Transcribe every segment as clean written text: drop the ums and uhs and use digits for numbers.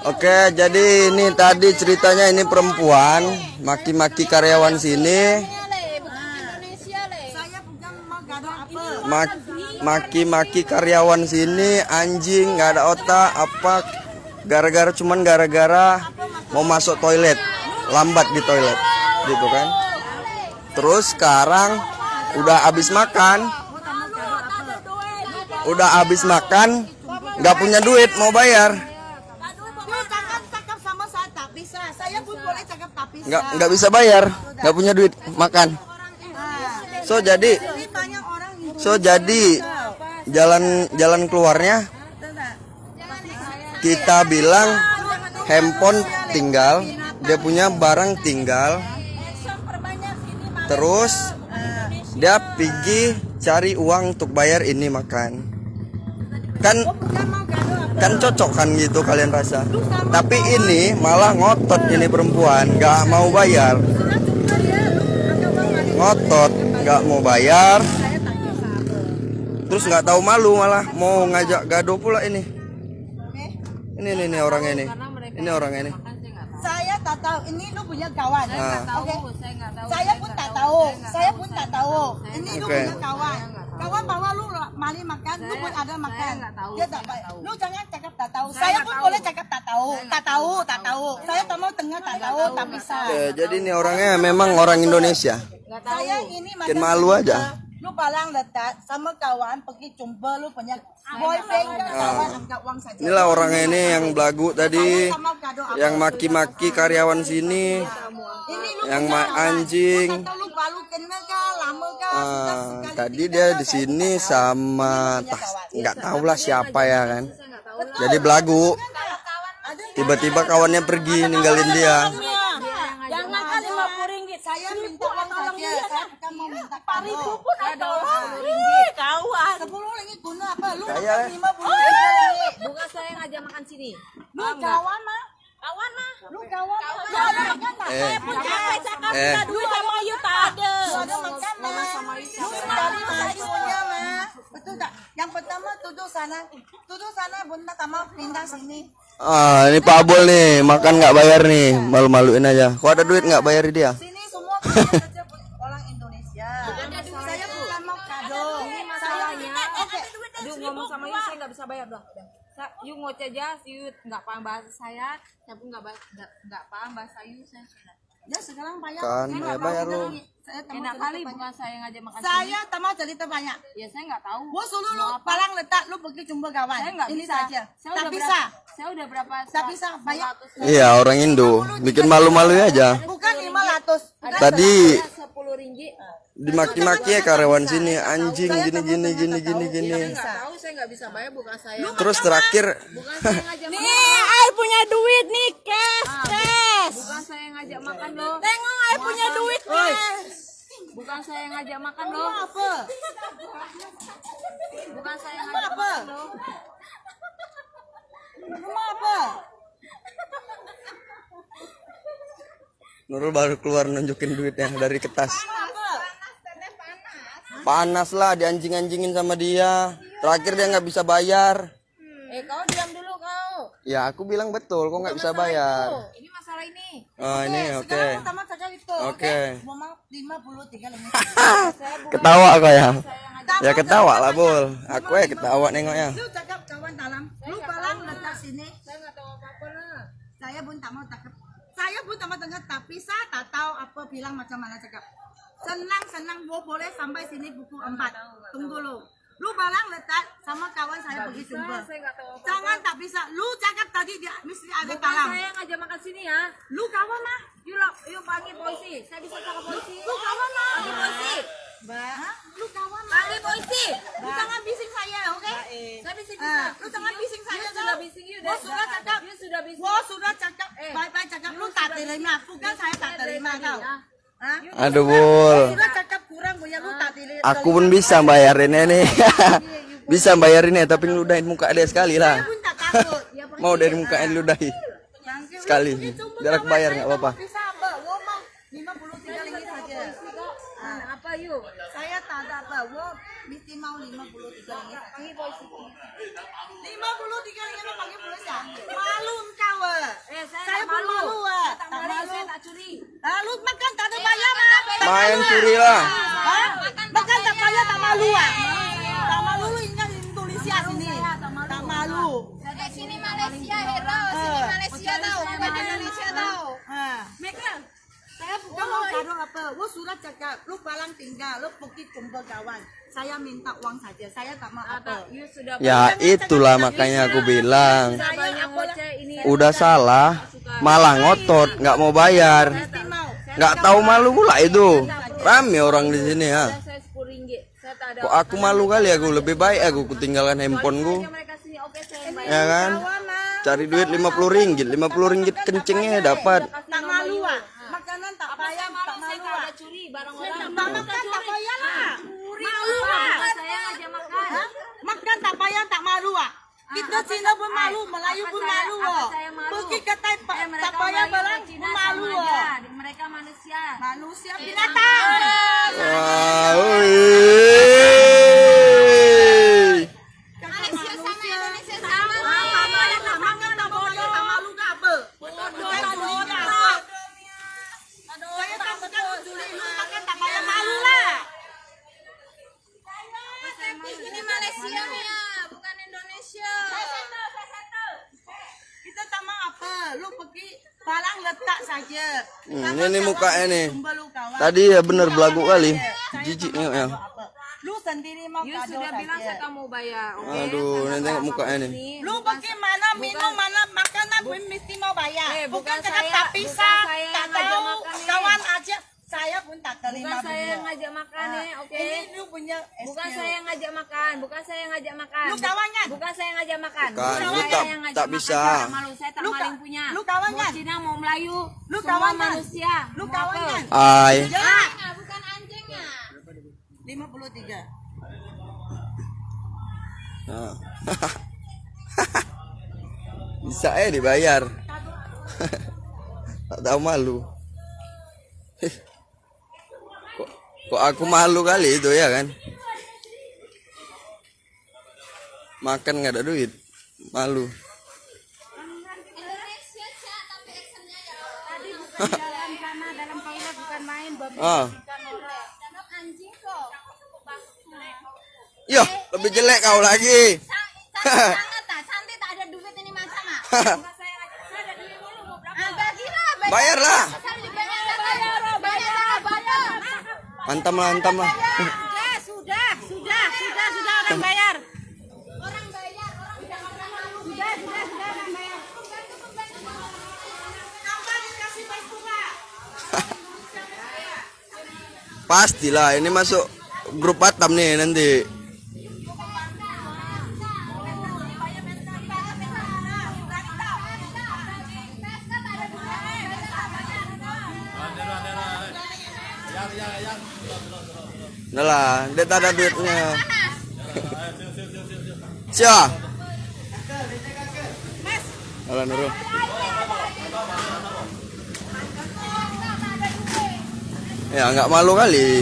Oke, jadi ini tadi ceritanya ini perempuan maki-maki karyawan sini. Maki-maki karyawan sini, anjing nggak ada otak apa, gara-gara mau masuk toilet, lambat di toilet gitu kan. Terus sekarang udah habis makan nggak punya duit mau bayar, nggak bisa bayar, nggak punya duit makan. So jadi jalan keluarnya kita bilang handphone tinggal, dia punya barang tinggal, terus dia pergi cari uang untuk bayar ini makan. Kan cocok kan gitu kalian rasa. Tapi ini malah ngotot, ini perempuan nggak mau bayar, ngotot nggak mau bayar. Terus nggak tahu malu malah mau ngajak gaduh pula ini. Ini orangnya ini. Saya tak tahu, ini lu punya kawan. Oke. Saya pun tak tahu. Ini lu punya kawan. Kawan bawa lu mari makan, lu pun ada makan. Dia tak baik. Lu jangan cakap tak tahu. Saya pun boleh cakap tak tahu. Saya tak mau tengah tak tahu, tak bisa. Jadi ini orangnya memang orang Indonesia. Saya ini Bikin malu aja. Lu palang letak sama kawan pergi jumpa lu punya boyfriend kawan angkat uang saja. Inilah orangnya ini yang belagu tadi, yang maki-maki karyawan sini, yang anjing. Tadi dia di sini sama nggak tahu lah siapa ya kan. Jadi belagu. Tiba-tiba kawannya pergi ninggalin dia. Jangan kan 50 ringgit. Saya minta uang saja. Saya bukan mau minta Ribu pun ada. Kawan. 10 ringgit guna apa? Lu makan 50 ringgit. Bukan saya ngajak makan sini. Lu kawan mah. Lu kawan mah. Saya pun capek cakap minta duit sama Ayu tak ada. Ada makan mah. Lu tadi sayurnya mah. Betul tak? Yang pertama tuduh sana bunda tak mau pindah sini. Ini Pak Abul nih, makan nggak bayar nih, malu-maluin aja. Kok ada duit nggak bayar dia? Sini semua kerja orang Indonesia. Saya bukan mau kado. Ini masalahnya. Aduh, ngomong sama Yu saya nggak bisa bayar dah. Yu ngoceh aja, Yu nggak paham bahasa saya pun nggak paham bahasa Yu, saya sudah. Ya sekarang bayar. Kan, ya bayar lu. Enak kali bukan saya ngajak makan sini. Saya tak mau cerita banyak. Ya saya nggak tahu. Gua suruh lu palang letak lu pergi jumpa kawan. Saya nggak ini bisa. saja. Saya Tak bisa. Saya udah berapa? Tak bisa bayar. Iya, orang Indo, bikin malu-malu aja. Bukan 500. Tadi 10 ringgit. dimaki-maki ya karyawan sini, anjing gini. Nggak tahu, saya nggak bisa bayar, bukan saya. Terus terakhir Bukan saya ngajak makan. Nih, ai punya duit nih, cash. Bukan saya ngajak makan loh. Tengok ai punya duit cash. Bukan saya ngajak makan loh. Apa? Bukan saya ngajak Apa? makan loh. Rumah apa? Nurul baru keluar nunjukin duitnya dari kertas. Apa? Panas lah, dianjing-anjingin sama dia. Terakhir dia nggak bisa bayar. Kau diam dulu kau. Ya aku bilang betul, kok nggak bisa bayar. Ini masalah ini. Oh ini oke. Sekarang pertama saja itu. Oke. Mau 53 ringgit. Ketawa kok ya. Ya ketawa lah Bul. Aku ya ketawa nengoknya. Lu cakap kawan dalam. Lu palang letak sini. Saya nggak tahu apa-apa lah. Saya pun tak mau cakap. Saya pun tak mau dengar, tapi saya tak tahu apa bilang macam mana cakap. Senang gua boleh sampai sini pukul 4. Tunggu lu. Lu balang letak sama kawan saya pergi jumpa. Saya nggak tahu apa-apa. Jangan tak bisa. Lu cakap tadi dia mesti ada Bukan talang. saya ngajak makan sini ya. Lu kawan mah. Yuk panggil polisi. Saya bisa cakap polisi. Lu kawan mah. Panggil polisi. Hah? Lu kawan mah. Panggil polisi. Lu jangan bising saya, oke? Saya bisa. Lu jangan bising saya. You sudah bising you. Gua sudah cakap. You sudah bising. Gua sudah cakap. Bye-bye cakap. Lu tak terima. Bukan saya tak terima kau. Hah? Aduh Bul. Sudah cakap kurang punya lu tak terima. Aku pun bisa bayarinnya nih. Bisa bayarinnya tapi ngeludahin muka dia sekali lah. Pun tak takut. Mau dari mukanya ludahi sekali. Biar aku bayar nggak apa-apa. Bisa apa? Gua mau 53 ringgit saja. Apa yuk? Saya tak ada apa. Gua mesti mau 53 ringgit. Panggil polisi. 53 ringgit lu panggil polisi ya? Malu engkau. Saya pun malu ah. Tak Tak malu, malu. saya tak curi. Lalu makan tak ada bayar mah. Main curi lah. Hah? Makan tak bayar tak malu ah. Tak malu lu ingat Indonesia sini. Tak malu. Sini Malaysia hero, sini Malaysia tahu, bukan Indonesia tahu. Mereka, saya bukan mau kado apa. Lu sudah cakap, lu palang tinggal, lu pergi kumpul kawan. Saya minta uang saja, saya tak mau apa. You sudah Ya itulah makanya aku bilang. banyak ngoceh ini. Udah salah, malah ngotot, nggak mau bayar. Mesti mau. Nggak tahu malu pula itu. Rame orang di sini ya. Saya 10 ringgit. Saya tak ada. Kok aku malu kali aku, lebih baik aku kutinggalkan handphoneku. Mereka sini oke saya bayar. Ya kan? Kawan mah. Cari duit 50 ringgit, 50 ringgit kencengnya dapat. Tak malu ah. Makanan tak bayar, tak Saya malu tak ah. ada curi barang orang. Tak makan tak bayar lah. Malu Bukan ah. saya ngajak makan. Hah? Makan tak bayar tak malu ah. Kita Cina pun malu, Melayu pun malu ah. Saya malu. Pergi ke Thai tak Mereka bayar Melayu, barang Cina pun malu sama ah. aja. Mereka manusia. Manusia binatang. Wah, wih. Malaysia sama Indonesia sama. Sama yang tak makan tak bayar tak malu ke apa? Bukan juli ke apa? Saya tak suka juli, lu makan tak bayar malu lah. Ini Malaysia ya, bukan Indonesia. Kita tak mau apa, lu pergi barang letak saja. Ini mukanya nih. Jumpa lu kawan. Tadi ya bener belagu kali. Jijik nih ya. Lu sendiri mau You kado sudah bilang saya saja. tak mau bayar. Oke? Aduh, Sama nanti tengok sama mukanya nih. sini. Lu pergi mana minum mana makanan pun mesti mau bayar. Eh, bukan bukan cakap saya- tak bukan pisah, saya tak yang ngajak tahu makan nih. kawan aja. Saya pun tak terima Bukan saya yang beliau. ngajak makan ya, oke? Ini lu punya Bukan excuse. saya yang ngajak makan, bukan saya yang ngajak makan. Lu kawannya? Bukan saya yang ngajak makan. Bukan, Bukan lu saya tak- yang ngajak tak makan. bisa. Saya tak malu, saya tak Lu maling ka- punya. lu kawannya? Mau Cina, mau Melayu, Lu semua kawannya? manusia. Lu Mau apa? kawannya? Ay. Ya, Bukan anjingnya. 53. Nah. Bisa dibayar. Tak tahu malu. Kok aku malu kali itu ya kan? Makan nggak ada duit, malu. Indonesia Cak, tapi actionnya ya. Tadi bukan jalan sana dalam toilet, bukan main babi. Ah, Cakap anjing kok. iya lebih jelek kau lagi. Sangat tak, cantik tak ada duit ini macam ah. Bukan saya ada duit dulu, mau berapa? Bagilah, Bayarlah. bayar. Hantam lah. Sudah orang bayar. Orang bayar, orang jangan malu. Sudah orang bayar. Pastilah ini masuk grup Batam nih nanti. Udah lah, dia tak ada duitnya. Siapa? Alah Nurul. Ya nggak malu kali.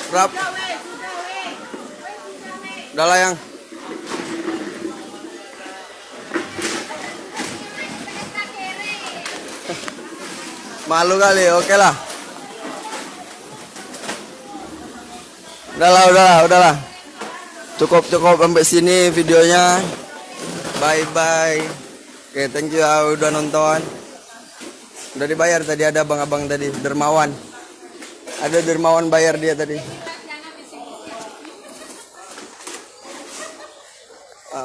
Berapa? Udah lah yang. Malu kali, oke lah. Udahlah. Cukup sampai sini videonya. Bye. Oke, thank you ya udah nonton. Udah dibayar tadi, ada abang-abang tadi, dermawan. Ada dermawan bayar dia tadi.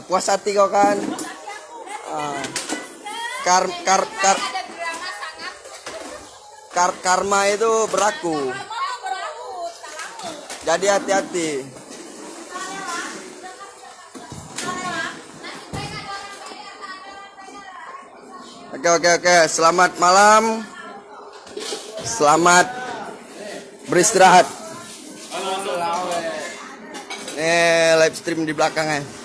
Puas hati kau kan? Karma itu berlaku. Jadi hati-hati. Oke. Selamat malam. Selamat beristirahat. live stream di belakangnya.